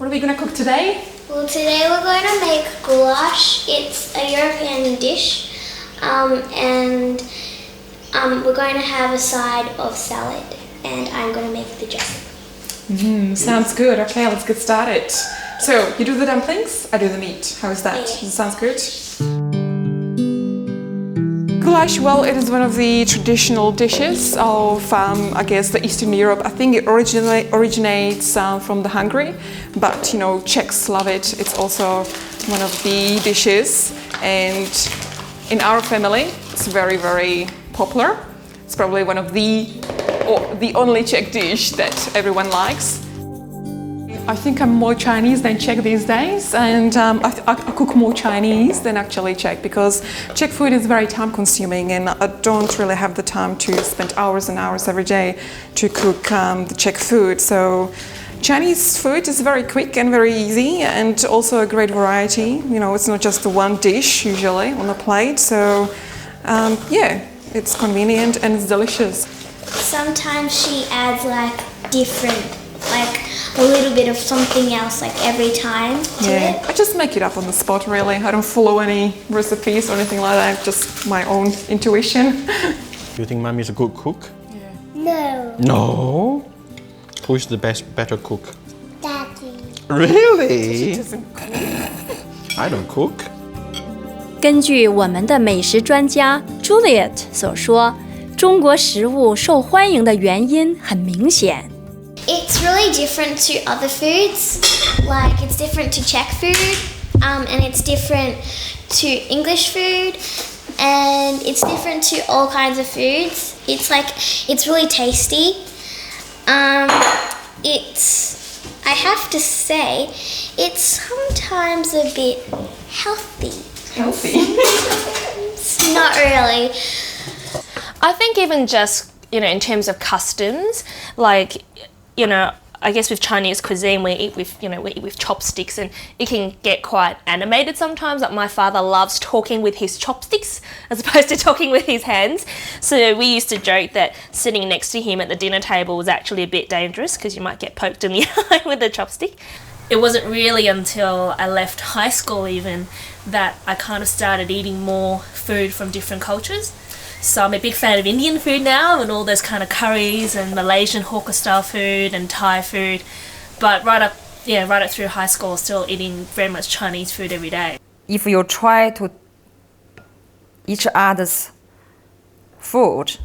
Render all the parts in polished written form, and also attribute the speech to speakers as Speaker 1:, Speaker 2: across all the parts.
Speaker 1: are we going to cook today?
Speaker 2: Well, today we're going to make goulash. It's a European dish, and we're going to have a side of salad, and I'm going to make the dressing.
Speaker 1: Sounds good. Okay, let's get started. So, you do the dumplings, I do the meat. How is that?
Speaker 2: Yeah.
Speaker 1: Sounds good? Goulash, well, it is one of the traditional dishes of, I guess, the Eastern Europe. I think it originates from the Hungary, but, you know, Czechs love it. It's also one of the dishes, and in our family, it's very, very popular. It's probably one of the only Czech dish that everyone likes. I think I'm more Chinese than Czech these days, and I cook more Chinese than actually Czech, because Czech food is very time consuming, and I don't really have the time to spend hours and hours every day to cook the Czech food. So Chinese food is very quick and very easy, and also a great variety. You know, it's not just the one dish usually on the plate, so yeah, it's convenient and it's delicious.
Speaker 2: Sometimes she adds a little bit of something else every time to it.
Speaker 1: I just make it up on the spot, really. I don't follow any recipes or anything like that, just my own intuition.
Speaker 3: You think Mummy's a good cook?
Speaker 2: No.
Speaker 3: No? Who's the better cook?
Speaker 2: Daddy.
Speaker 3: Really?
Speaker 1: She doesn't cook.
Speaker 3: I don't cook.
Speaker 4: 根据我们的美食专家 Juliet 所说，中国食物受欢迎的原因很明显。
Speaker 2: It's really different to other foods. It's different to Czech food, and it's different to English food, and it's different to all kinds of foods. It's really tasty. I have to say, it's sometimes a bit healthy.
Speaker 1: Healthy?
Speaker 2: It's not really.
Speaker 5: I think even just, in terms of customs, I guess with Chinese cuisine we eat with chopsticks, and it can get quite animated sometimes. Like, my father loves talking with his chopsticks as opposed to talking with his hands. So we used to joke that sitting next to him at the dinner table was actually a bit dangerous, because you might get poked in the eye with a chopstick. It wasn't really until I left high school even that I kind of started eating more food from different cultures. So I'm a big fan of Indian food now, and all those kind of curries and Malaysian hawker style food and Thai food. But right up through high school, still eating very much Chinese food every day.
Speaker 6: If you try to each other's food,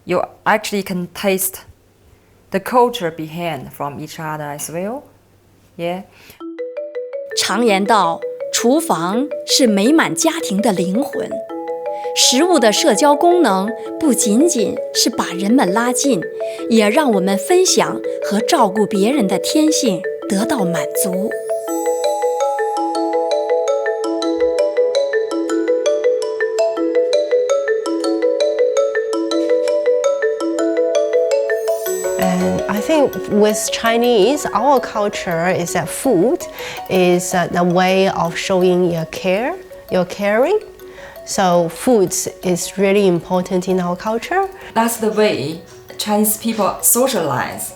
Speaker 6: you actually can taste the culture behind from each other as well. Yeah.
Speaker 4: 常言道，厨房是美满家庭的灵魂。食物的社交功能不仅仅是把人们拉近，也让我们分享和照顾别人的天性得到满足。
Speaker 7: And I think with Chinese, our culture is that food is the way of showing your care, your caring. So food is really important in our culture.
Speaker 6: That's the way Chinese people socialize.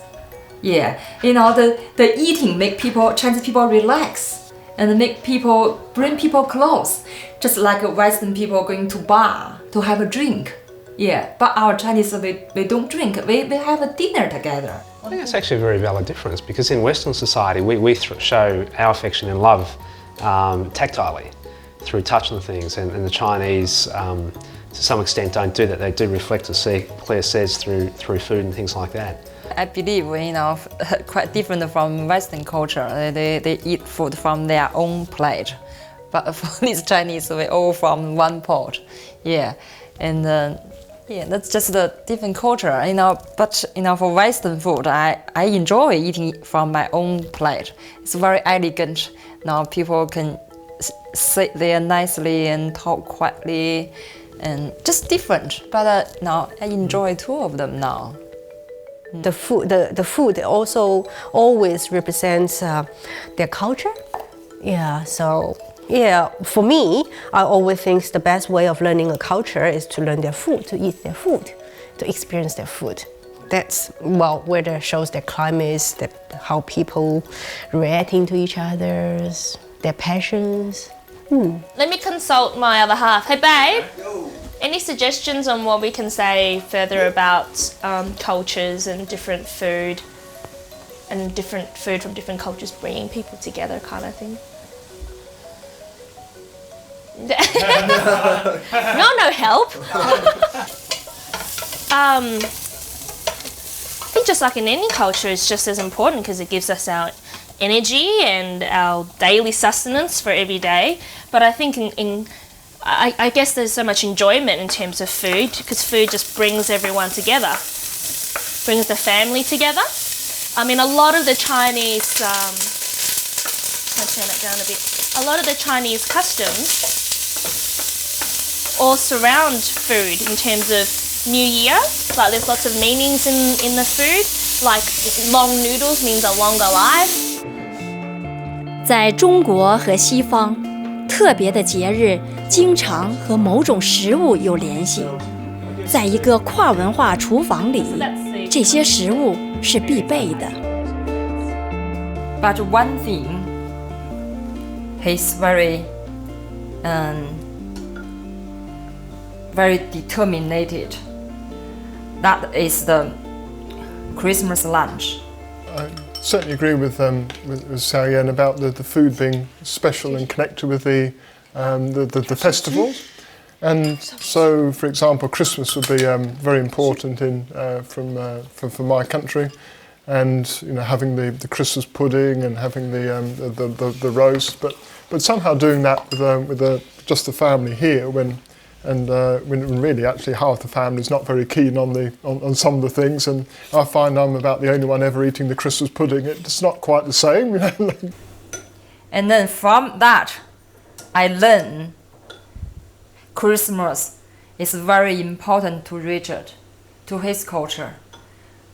Speaker 6: Yeah, the eating make Chinese people relax and bring people close. Just like Western people going to bar to have a drink. Yeah, but our Chinese, they don't drink, they have a dinner together.
Speaker 8: I think that's actually a very valid difference, because in Western society we show our affection and love tactilely, through touching things, and the Chinese to some extent don't do that. They do reflect, as Claire says, through food and things like that.
Speaker 6: I believe, quite different from Western culture. They eat food from their own plate, but for these Chinese, we all from one pot. Yeah, and that's just a different culture. But for Western food, I enjoy eating from my own plate. It's very elegant. Now people can sit there nicely and talk quietly, and just different. But now I enjoy two of them now.
Speaker 7: The food also always represents their culture. Yeah, so yeah, for me, I always think the best way of learning a culture is to learn their food, to eat their food, to experience their food. that's well, weather shows their climates, that how people reacting to each other's, their passions.
Speaker 5: Let me consult my other half. Hey, babe. Any suggestions on what we can say further about cultures and different food from different cultures bringing people together, kind of thing? No help. I think just like in any culture, it's just as important because it gives us our energy and our daily sustenance for every day. But I think I guess there's so much enjoyment in terms of food because food just brings everyone together, brings the family together. I mean, a lot of the Chinese, I'll turn it down a bit. A lot of the Chinese customs all surround food in terms of New Year. Like there's lots of meanings in the food. Like long noodles means a longer life.
Speaker 4: 在中国和西方，特别的节日经常和某种食物有联系。在一个跨文化厨房里，这些食物是必备的。
Speaker 6: But one thing, he's very determined. That is the Christmas lunch.
Speaker 9: I certainly agree with Xiao Yan about the food being special and connected with the festivals. And so, for example, Christmas would be very important for my country, and having the Christmas pudding and having the roast, but somehow doing that with just the family here when really actually half the family is not very keen on some of the things, and I find I'm about the only one ever eating the Christmas pudding. It's not quite the same.
Speaker 6: And then from that, I learned Christmas is very important to Richard, to his culture,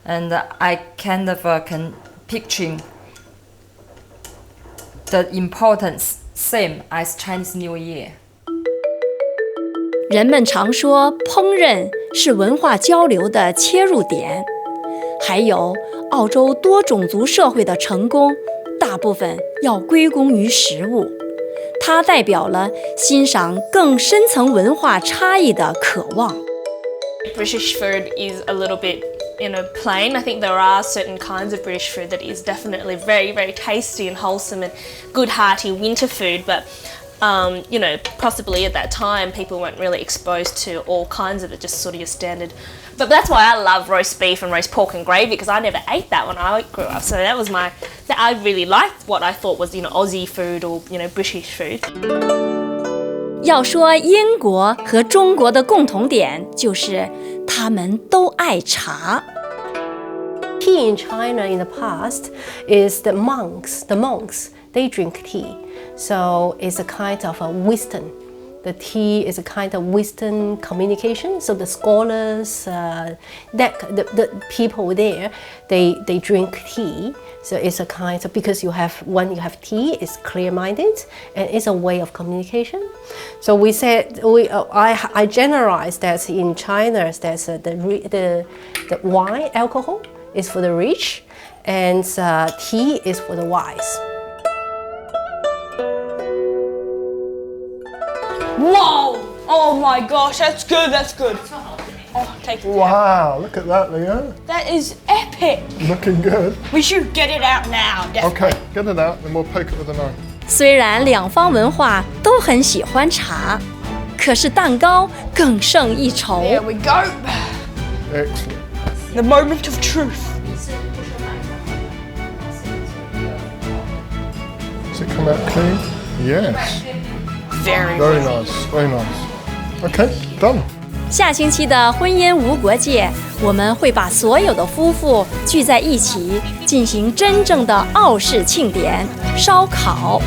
Speaker 6: and I kind of can picture the importance same as Chinese New Year.
Speaker 4: 人们常说烹饪是文化交流的切入点，还有澳洲多种族社会的成功，大部分要归功于食物。它代表了欣赏更深层文化差异的渴望。
Speaker 5: British food is a little bit, plain. I think there are certain kinds of British food that is definitely very, very tasty and wholesome and good hearty winter food, but possibly at that time people weren't really exposed to all kinds of it, just sort of your standard. But that's why I love roast beef and roast pork and gravy, because I never ate that when I grew up. So that was I really liked what I thought was Aussie food or British food.
Speaker 4: 要说英国和中国的共同点，就是他们都爱茶。
Speaker 7: Tea in China in the past is the monks. The monks, they drink tea. So it's a kind of a wisdom. The tea is a kind of wisdom communication. So the scholars, the people there, they drink tea. So it's a kind of, because when you have tea, it's clear-minded and it's a way of communication. So we said I generalized that in China, there's the wine, alcohol is for the rich, and tea is for the wise.
Speaker 10: Whoa! Oh my gosh, that's good, that's good. Oh, take it down.
Speaker 9: Wow, look at that, Leo.
Speaker 10: That is epic.
Speaker 9: Looking good.
Speaker 10: We should get it out now, definitely.
Speaker 9: Okay, get it out, then we'll poke it with a knife.
Speaker 4: 虽然两方文化都很喜欢茶，可是蛋糕更胜一筹。
Speaker 10: There we go.
Speaker 9: Excellent.
Speaker 10: The moment of truth.
Speaker 9: Does it come out clean? Yes.
Speaker 10: Very
Speaker 9: nice, very nice. Okay, done.
Speaker 4: 下星期的婚姻无国界，我们会把所有的夫妇聚在一起，进行真正的澳式庆典——烧烤。